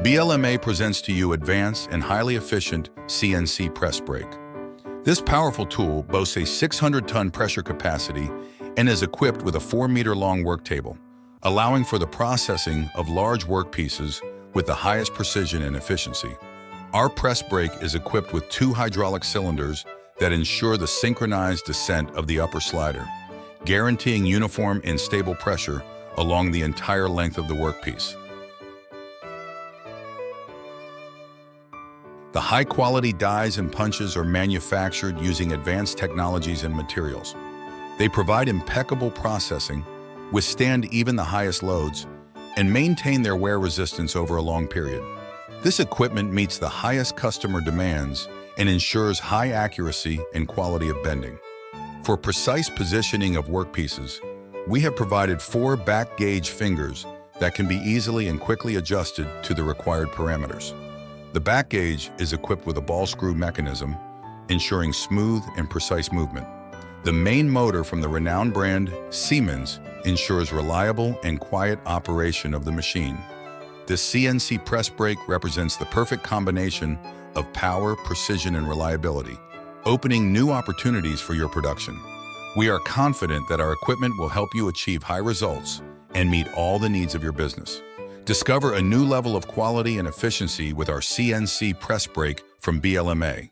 BLMA presents to you advanced and highly efficient CNC press brake. This powerful tool boasts a 600-ton pressure capacity and is equipped with a 4-meter-long work table, allowing for the processing of large workpieces with the highest precision and efficiency. Our press brake is equipped with 2 hydraulic cylinders that ensure the synchronized descent of the upper slider, guaranteeing uniform and stable pressure along the entire length of the workpiece. The high-quality dies and punches are manufactured using advanced technologies and materials. They provide impeccable processing, withstand even the highest loads, and maintain their wear resistance over a long period. This equipment meets the highest customer demands and ensures high accuracy and quality of bending. For precise positioning of workpieces, we have provided 4 back gauge fingers that can be easily and quickly adjusted to the required parameters. The back gauge is equipped with a ball screw mechanism, ensuring smooth and precise movement. The main motor from the renowned brand Siemens ensures reliable and quiet operation of the machine. This CNC press brake represents the perfect combination of power, precision, and reliability, opening new opportunities for your production. We are confident that our equipment will help you achieve high results and meet all the needs of your business. Discover a new level of quality and efficiency with our CNC press brake from BLMA.